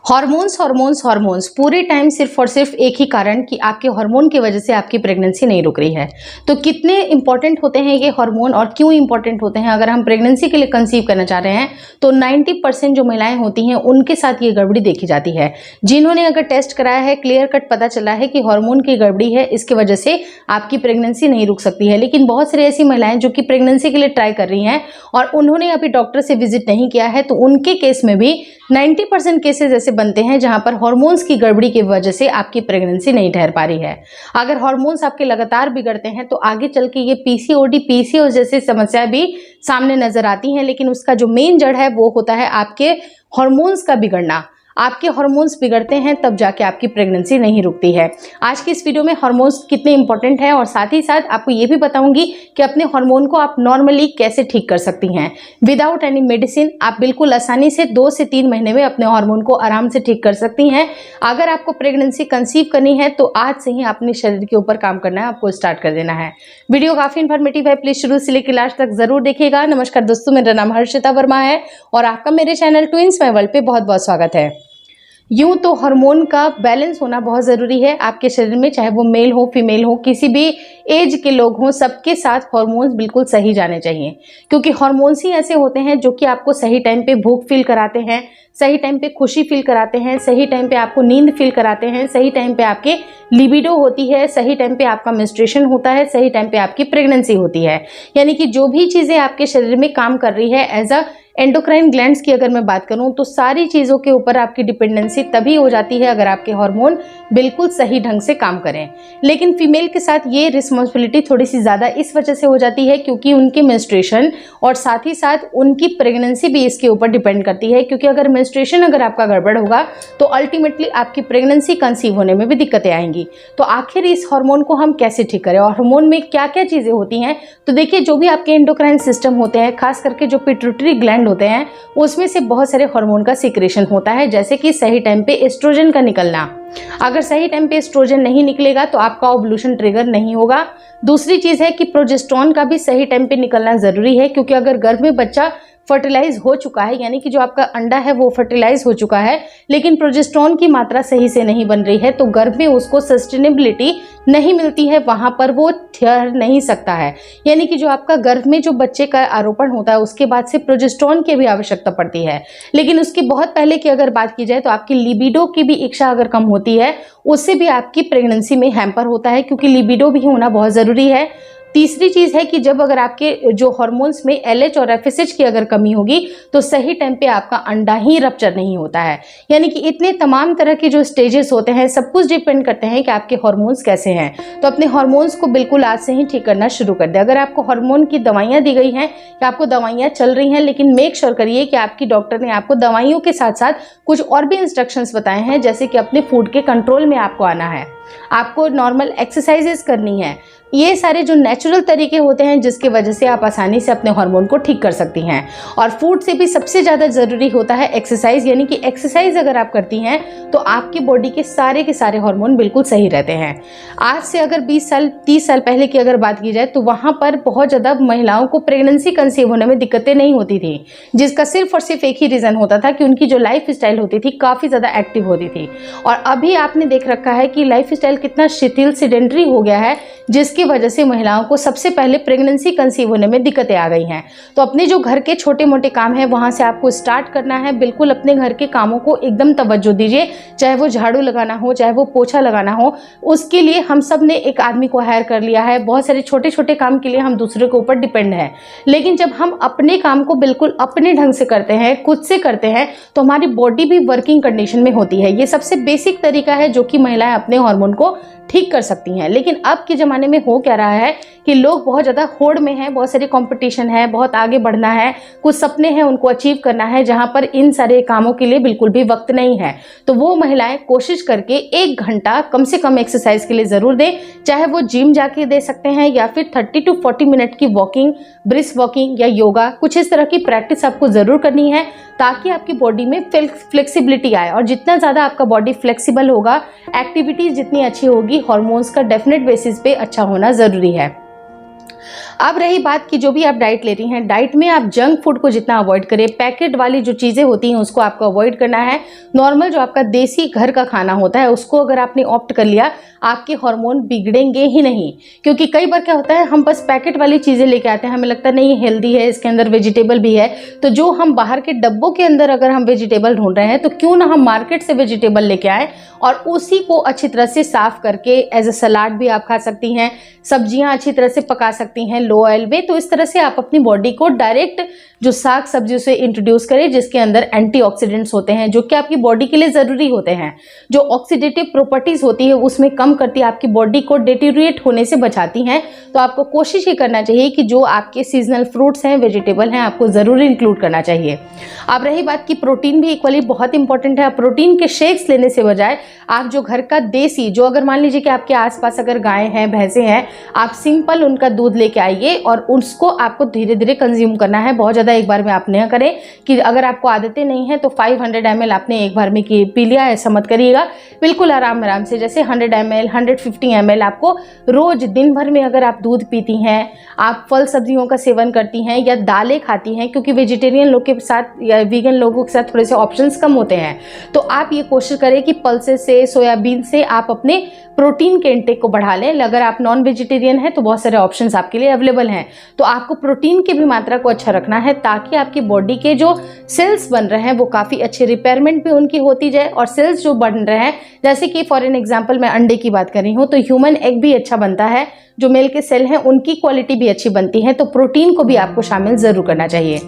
Hormones hormones hormones पूरे time सिर्फ और सिर्फ एक ही कारण कि आपके हार्मोन की वजह से आपकी प्रेगनेंसी नहीं रुक रही है। तो कितने इंपॉर्टेंट होते हैं ये हार्मोन और क्यों इंपॉर्टेंट होते हैं? अगर हम प्रेगनेंसी के लिए कंसीव करना चाह रहे हैं तो 90% जो महिलाएं होती हैं उनके साथ ये गड़बड़ी देखी जाती है। जिन्होंने अगर टेस्ट कराया है, क्लियर कट पता चला है कि हार्मोन की गड़बड़ी है, इसकी वजह से आपकी प्रेगनेंसी नहीं रुक सकती है। लेकिन बहुत सारी ऐसी महिलाएं जो कि प्रेगनेंसी के लिए ट्राई कर रही हैं और उन्होंने अभी डॉक्टर से विजिट नहीं किया है, तो उनके केस में भी 90% केसेस ऐसे बनते हैं जहां पर हार्मोन्स की गड़बड़ी की वजह से आपकी प्रेगनेंसी नहीं ठहर पा रही है। अगर हार्मोन्स आपके लगातार बिगड़ते हैं तो आगे चल के ये पीसीओडी, पीसीओएस जैसी समस्या भी सामने नजर आती हैं। लेकिन उसका जो मेन जड़ है वो होता है आपके हार्मोन्स का बिगड़ना। आपके हार्मोन्स बिगड़ते हैं तब जाके आपकी प्रेगनेंसी नहीं रुकती है। आज की इस वीडियो में हार्मोन्स कितने इंपॉर्टेंट है और साथ ही साथ आपको ये भी बताऊंगी कि अपने हार्मोन को आप नॉर्मली कैसे ठीक कर सकती हैं विदाउट एनी मेडिसिन। आप बिल्कुल आसानी से 2 से 3 महीने में अपने हार्मोन को आराम से ठीक कर सकती हैं। अगर आपको प्रेगनेंसी कंसीव करनी है तो आज से ही अपने शरीर के ऊपर काम करना है, आपको स्टार्ट कर देना है। वीडियो काफी इन्फॉर्मेटिव है, प्लीज शुरू से लेकर लास्ट तक जरूर देखिएगा। नमस्कार दोस्तों, मेरा नाम हर्षिता वर्मा है और आपका मेरे चैनल ट्विंस माय वर्ल्ड पे बहुत बहुत स्वागत है। यूं तो हार्मोन का बैलेंस होना बहुत ज़रूरी है आपके शरीर में, चाहे वो मेल हो फीमेल हो, किसी भी एज के लोग हों, सबके साथ हार्मोन्स बिल्कुल सही जाने चाहिए। क्योंकि हार्मोन्स ही ऐसे होते हैं जो कि आपको सही टाइम पे भूख फील कराते हैं, सही टाइम पे खुशी फील कराते हैं, सही टाइम पे आपको नींद फील कराते हैं, सही टाइम पे आपके लिबिडो होती है, सही टाइम पे आपका मेंस्ट्रुएशन होता है, सही टाइम पे आपकी प्रेगनेंसी होती है। यानी कि जो भी चीज़ें आपके शरीर में काम कर रही है एज अ एंडोक्राइन ग्लैंड्स की अगर मैं बात करूं तो सारी चीज़ों के ऊपर आपकी डिपेंडेंसी तभी हो जाती है अगर आपके हार्मोन बिल्कुल सही ढंग से काम करें। लेकिन फीमेल के साथ ये रिस्पॉन्सिबिलिटी थोड़ी सी ज़्यादा इस वजह से हो जाती है क्योंकि उनके मेंस्ट्रुएशन और साथ ही साथ उनकी प्रेगनेंसी भी इसके ऊपर डिपेंड करती है। क्योंकि अगर मेंस्ट्रुएशन अगर आपका गड़बड़ होगा तो अल्टीमेटली आपकी प्रेगनेंसी कंसीव होने में भी दिक्कतें आएंगी। तो आखिर इस हार्मोन को हम कैसे ठीक करें और हार्मोन में क्या क्या चीज़ें होती हैं? तो देखिए, जो भी आपके एंडोक्राइन सिस्टम होते हैं, खास करके जो पिट्यूटरी ग्लैंड होते हैं, उसमें से बहुत सारे हार्मोन का सीक्रेशन होता है। जैसे कि सही टाइम पे एस्ट्रोजन का निकलना। अगर सही टाइम पे एस्ट्रोजन नहीं निकलेगा तो आपका ओवुलेशन ट्रिगर नहीं होगा। दूसरी चीज है कि प्रोजेस्टेरोन का भी सही टाइम पे निकलना जरूरी है, क्योंकि अगर गर्भ में बच्चा फर्टिलाइज हो चुका है, यानी कि जो आपका अंडा है वो फर्टिलाइज हो चुका है, लेकिन प्रोजेस्टेरोन की मात्रा सही से नहीं बन रही है, तो गर्भ में उसको सस्टेनेबिलिटी नहीं मिलती है, वहां पर वो ठहर नहीं सकता है। यानी कि जो आपका गर्भ में जो बच्चे का आरोपण होता है उसके बाद से प्रोजेस्टेरोन की भी आवश्यकता पड़ती है। लेकिन उसके बहुत पहले की अगर बात की जाए तो आपकी लिबिडो की भी इच्छा अगर कम होती है, उससे भी आपकी प्रेगनेंसी में हैम्पर होता है, क्योंकि लिबिडो भी होना बहुत जरूरी है। तीसरी चीज है कि जब अगर आपके जो हार्मोन्स में एलएच और एफएसएच की अगर कमी होगी तो सही टाइम पे आपका अंडा ही रप्चर नहीं होता है। यानी कि इतने तमाम तरह के जो स्टेजेस होते हैं, सब कुछ डिपेंड करते हैं कि आपके हार्मोन्स कैसे हैं। तो अपने हार्मोन्स को बिल्कुल आज से ही ठीक करना शुरू कर दे। अगर आपको हार्मोन की दवाइयाँ दी गई हैं या आपको दवाइयाँ चल रही हैं, लेकिन मेक श्योर करिए कि आपकी डॉक्टर ने आपको दवाइयों के साथ साथ कुछ और भी इंस्ट्रक्शंस बताए हैं, जैसे कि अपने फूड के कंट्रोल में आपको आना है, आपको नॉर्मल एक्सरसाइजेस करनी है। ये सारे जो नेचुरल तरीके होते हैं जिसकी वजह से आप आसानी से अपने हार्मोन को ठीक कर सकती हैं। और फूड से भी सबसे ज़्यादा ज़रूरी होता है एक्सरसाइज। यानी कि एक्सरसाइज अगर आप करती हैं तो आपकी बॉडी के सारे हार्मोन बिल्कुल सही रहते हैं। आज से अगर 20 साल 30 साल पहले की अगर बात की जाए तो वहाँ पर बहुत ज़्यादा महिलाओं को प्रेगनेंसी कंसीव होने में दिक्कतें नहीं होती थी, जिसका सिर्फ और सिर्फ एक ही रीज़न होता था कि उनकी जो लाइफ स्टाइल होती थी काफ़ी ज़्यादा एक्टिव होती थी। और अभी आपने देख रखा है कि लाइफ स्टाइल कितना शिथिल सेडेंटरी हो गया है, जिसकी वजह से महिलाओं को सबसे पहले प्रेगनेंसी कंसीव होने में दिक्कतें आ गई हैं। तो अपने जो घर के छोटे मोटे काम हैं वहां से आपको स्टार्ट करना है। बिल्कुल अपने घर के कामों को एकदम तवज्जो दीजिए, चाहे वो झाड़ू लगाना हो, चाहे वो पोछा लगाना हो। उसके लिए हम सब ने एक आदमी को हायर कर लिया है। बहुत सारे छोटे छोटे काम के लिए हम दूसरे के ऊपर डिपेंड है। लेकिन जब हम अपने काम को बिल्कुल अपने ढंग से करते हैं, खुद से करते हैं, तो हमारी बॉडी भी वर्किंग कंडीशन में होती है। ये सबसे बेसिक तरीका है जो कि महिलाएं अपने हार्मोन को ठीक कर सकती हैं। लेकिन अब के ज़माने में हो क्या रहा है कि लोग बहुत ज़्यादा होड़ में हैं, बहुत सारी कंपटीशन है, बहुत आगे बढ़ना है, कुछ सपने हैं उनको अचीव करना है, जहां पर इन सारे कामों के लिए बिल्कुल भी वक्त नहीं है। तो वो महिलाएं कोशिश करके 1 घंटा कम से कम एक्सरसाइज के लिए ज़रूर दें। चाहे वो जिम जाके दे सकते हैं या फिर 30 to 40 मिनट की वॉकिंग, ब्रिस्क वॉकिंग या योगा, कुछ इस तरह की प्रैक्टिस आपको ज़रूर करनी है, ताकि आपकी बॉडी में फ्लेक्सिबिलिटी आए। और जितना ज़्यादा आपका बॉडी फ्लेक्सिबल होगा, एक्टिविटीज़ जितनी अच्छी होगी, हार्मोन्स का डेफिनेट बेसिस पे अच्छा होना ज़रूरी है। अब रही बात कि जो भी आप डाइट ले रही हैं, डाइट में आप जंक फूड को जितना अवॉइड करें, पैकेट वाली जो चीज़ें होती हैं उसको आपको अवॉइड करना है। नॉर्मल जो आपका देसी घर का खाना होता है उसको अगर आपने ऑप्ट कर लिया, आपके हार्मोन बिगड़ेंगे ही नहीं। क्योंकि कई बार क्या होता है, हम बस पैकेट वाली चीज़ें लेके आते हैं, हमें लगता है नहीं हेल्दी है, इसके अंदर वेजिटेबल भी है, तो जो हम बाहर के डब्बों के अंदर अगर हम वेजिटेबल ढूंढ रहे हैं तो क्यों ना हम मार्केट से वेजिटेबल लेके आए और उसी को अच्छी तरह से साफ करके एज ए सलाद भी आप खा सकती हैं, सब्जियां अच्छी तरह से पका सकती हैं लो ऑयल में। तो इस तरह से आप अपनी बॉडी को डायरेक्ट जो साग सब्जियों से इंट्रोड्यूस करें जिसके अंदर एंटीऑक्सीडेंट्स होते हैं जो कि आपकी बॉडी के लिए ज़रूरी होते हैं, जो ऑक्सीडेटिव प्रॉपर्टीज़ होती है उसमें कम करती है, आपकी बॉडी को डिटेरिएट होने से बचाती हैं। तो आपको कोशिश ये करना चाहिए कि जो आपके सीजनल फ्रूट्स हैं, वेजिटेबल हैं, आपको ज़रूर इंक्लूड करना चाहिए। अब रही बात कि प्रोटीन भी इक्वली बहुत इंपॉर्टेंट है। प्रोटीन के शेक्स लेने से बजाय आप जो घर का देसी, जो अगर मान लीजिए कि आपके आसपास अगर गायें हैं, भैंसें हैं, आप सिंपल उनका दूध लेके आइए और उसको आपको धीरे धीरे कंज्यूम करना है। बहुत ज़्यादा एक बार में आप न करें कि अगर आपको आदतें नहीं है तो 500 ml आपने एक बार में पी लिया, ऐसा मत करिएगा। बिल्कुल आराम आराम से, जैसे 100 ml 150 ml आपको रोज दिन भर में अगर आप दूध पीती हैं, आप फल सब्जियों का सेवन करती हैं या दालें खाती हैं, क्योंकि वेजिटेरियन लोग के साथ या वीगन लोगों के साथ थोड़े से ऑप्शंस कम होते हैं, तो आप ये कोशिश करें कि पल्सेस से, सोयाबीन से आप अपने प्रोटीन के इंटेक को बढ़ा लें। अगर आप नॉन वेजिटेरियन हैं तो बहुत सारे ऑप्शंस आपके लिए अवेलेबल हैं। तो आपको प्रोटीन की भी मात्रा को अच्छा रखना है ताकि आपकी बॉडी के जो सेल्स बन रहे हैं वो काफ़ी अच्छे रिपेयरमेंट भी उनकी होती जाए, और सेल्स जो बन रहे हैं, जैसे कि फॉर एन एग्जांपल मैं अंडे की बात कर रही हूँ, तो ह्यूमन एग भी अच्छा बनता है, जो मेल के सेल हैं उनकी क्वालिटी भी अच्छी बनती है। तो प्रोटीन को भी आपको शामिल ज़रूर करना चाहिए।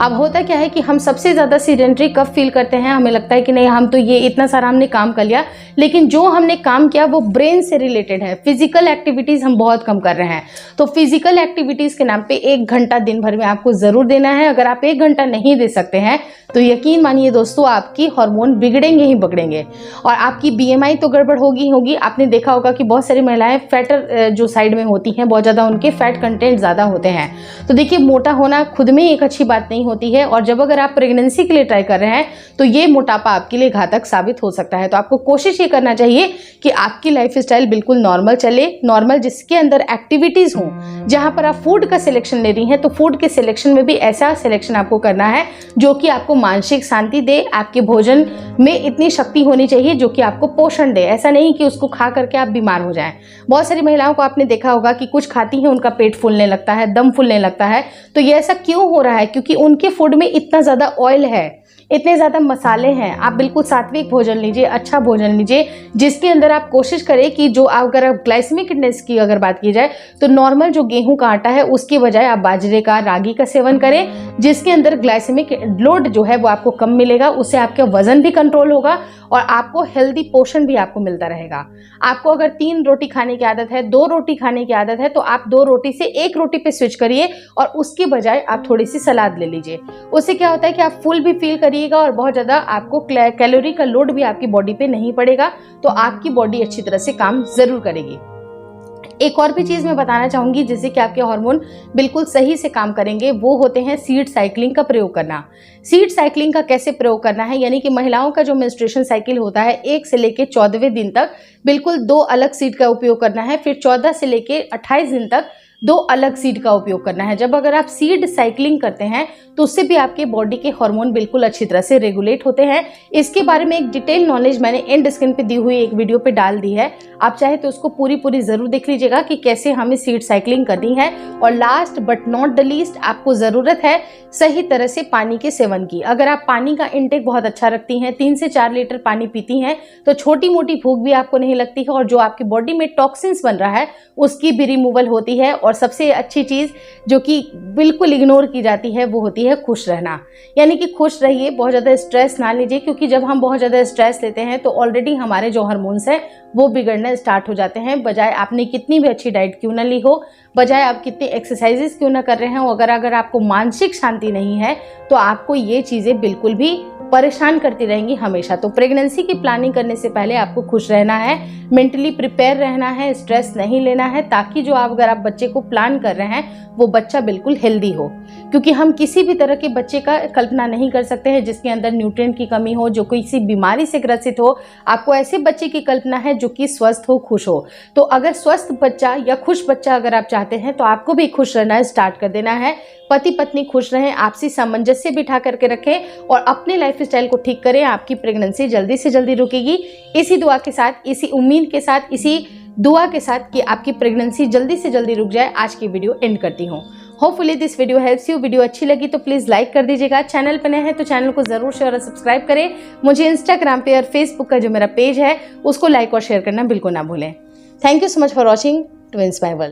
अब होता क्या है कि हम सबसे ज़्यादा सीडेंटरी कब फील करते हैं, हमें लगता है कि नहीं हम तो ये इतना सारा हमने काम कर लिया, लेकिन जो हमने काम किया वो ब्रेन से रिलेटेड है। फिजिकल एक्टिविटीज़ हम बहुत कम कर रहे हैं। तो फिजिकल एक्टिविटीज़ के नाम पे 1 घंटा दिन भर में आपको ज़रूर देना है। अगर आप 1 घंटा नहीं दे सकते हैं तो यकीन मानिए दोस्तों, आपकी हार्मोन बिगड़ेंगे ही बिगड़ेंगे और आपकी BMI तो गड़बड़ होगी। आपने देखा होगा कि बहुत सारी महिलाएं फैटर जो साइड में होती हैं, बहुत ज़्यादा उनके फैट कंटेंट ज़्यादा होते हैं। तो देखिए, मोटा होना खुद में एक अच्छी बात नहीं होती है, और जब अगर आप प्रेगनेंसी के लिए ट्राई कर रहे हैं तो ये मोटापा आपके लिए घातक साबित हो सकता है। तो आपको कोशिश ये करना चाहिए कि आपकी लाइफ स्टाइल बिल्कुल नॉर्मल चले, नॉर्मल जिसके अंदर एक्टिविटीज़ हों। जहाँ पर आप फूड का सिलेक्शन ले रही हैं तो फूड के सिलेक्शन में भी ऐसा सिलेक्शन आपको करना है जो कि आपको मानसिक शांति दे। आपके भोजन में इतनी शक्ति होनी चाहिए जो कि आपको पोषण दे, ऐसा नहीं कि उसको खा करके आप बीमार हो जाएं। बहुत सारी महिलाओं को आपने देखा होगा कि कुछ खाती हैं उनका पेट फूलने लगता है, दम फूलने लगता है। तो ये ऐसा क्यों हो रहा है? क्योंकि उनके फूड में इतना ज़्यादा ऑयल है, इतने ज़्यादा मसाले हैं। आप बिल्कुल सात्विक भोजन लीजिए, अच्छा भोजन लीजिए, जिसके अंदर आप कोशिश करें कि जो अगर आप ग्लाइसेमिक इंडेक्स की अगर बात की जाए तो नॉर्मल जो गेहूं का आटा है उसके बजाय आप बाजरे का, रागी का सेवन करें, जिसके अंदर ग्लाइसेमिक लोड जो है वो आपको कम मिलेगा। उससे आपका वजन भी कंट्रोल होगा और आपको हेल्दी पोषण भी आपको मिलता रहेगा। आपको अगर 3 रोटी खाने की आदत है, 2 रोटी खाने की आदत है, तो आप 2 रोटी से 1 रोटी पे स्विच करिए और उसके बजाय आप थोड़ी सी सलाद ले लीजिए। उससे क्या होता है कि आप फुल भी फील करिएगा और बहुत ज़्यादा आपको कैलोरी का लोड भी आपकी बॉडी पे नहीं पड़ेगा। तो आपकी बॉडी अच्छी तरह से काम ज़रूर करेगी। एक और भी चीज़ मैं बताना चाहूँगी जिससे कि आपके हार्मोन बिल्कुल सही से काम करेंगे, वो होते हैं सीड साइकिलिंग का प्रयोग करना। सीड साइकिलिंग का कैसे प्रयोग करना है, यानी कि महिलाओं का जो मेंस्ट्रुएशन साइकिल होता है 1 से लेके 14वें दिन तक बिल्कुल 2 अलग सीड का उपयोग करना है, फिर 14 से लेके 28 दिन तक 2 अलग सीड का उपयोग करना है। जब अगर आप सीड साइकिलिंग करते हैं तो उससे भी आपके बॉडी के हार्मोन बिल्कुल अच्छी तरह से रेगुलेट होते हैं। इसके बारे में एक डिटेल नॉलेज मैंने एंड स्क्रीन पे दी हुई एक वीडियो पे डाल दी है, आप चाहे तो उसको पूरी ज़रूर देख लीजिएगा कि कैसे हमें सीड साइकिलिंग करनी है। और last but not the least, आपको ज़रूरत है सही तरह से पानी के सेवन की। अगर आप पानी का इंटेक बहुत अच्छा रखती हैं, 3 से 4 लीटर पानी पीती हैं, तो छोटी मोटी भूख भी आपको नहीं लगती है और जो आपकी बॉडी में टॉक्सिन्स बन रहा है उसकी भी रिमूवल होती है। और सबसे अच्छी चीज़ जो कि बिल्कुल इग्नोर की जाती है वो होती है खुश रहना। यानी कि खुश रहिए, बहुत ज़्यादा स्ट्रेस ना लीजिए, क्योंकि जब हम बहुत ज़्यादा स्ट्रेस लेते हैं तो ऑलरेडी हमारे जो हार्मोन्स हैं वो बिगड़ना स्टार्ट हो जाते हैं। बजाय आपने कितनी भी अच्छी डाइट क्यों ना ली हो, बजाय आप कितनी एक्सरसाइजेस क्यों ना कर रहे हो, अगर आपको मानसिक शांति नहीं है तो आपको ये चीज़ें बिल्कुल भी परेशान करती रहेंगी हमेशा। तो प्रेगनेंसी की प्लानिंग करने से पहले आपको खुश रहना है, मेंटली प्रिपेयर रहना है, स्ट्रेस नहीं लेना है, ताकि जो अगर आप बच्चे को प्लान कर रहे हैं वो बच्चा बिल्कुल हेल्दी हो। क्योंकि हम किसी भी तरह के बच्चे का कल्पना नहीं कर सकते हैं जिसके अंदर न्यूट्रिएंट की कमी हो, जो किसी बीमारी से ग्रसित हो। आपको ऐसे बच्चे की कल्पना है जो कि स्वस्थ हो, खुश हो। तो अगर स्वस्थ बच्चा या खुश बच्चा अगर आप चाहते हैं तो आपको भी खुश रहना स्टार्ट कर देना है। पति पत्नी खुश रहें, आपसी सामंजस्य बिठा करके रखें और अपने लाइफस्टाइल को ठीक करें। आपकी प्रेगनेंसी जल्दी से जल्दी रुकेगी। इसी दुआ के साथ, इसी उम्मीद के साथ, इसी दुआ के साथ कि आपकी प्रेगनेंसी जल्दी से जल्दी रुक जाए, आज की वीडियो एंड करती हूँ। Hopefully this video helps you. Video अच्छी लगी तो प्लीज़ लाइक कर दीजिएगा। चैनल पर नए हैं तो चैनल को ज़रूर शेयर और सब्सक्राइब करें। मुझे इंस्टाग्राम पे और फेसबुक का जो मेरा पेज है उसको लाइक और शेयर करना बिल्कुल ना भूलें। Thank you so much for watching twins by world.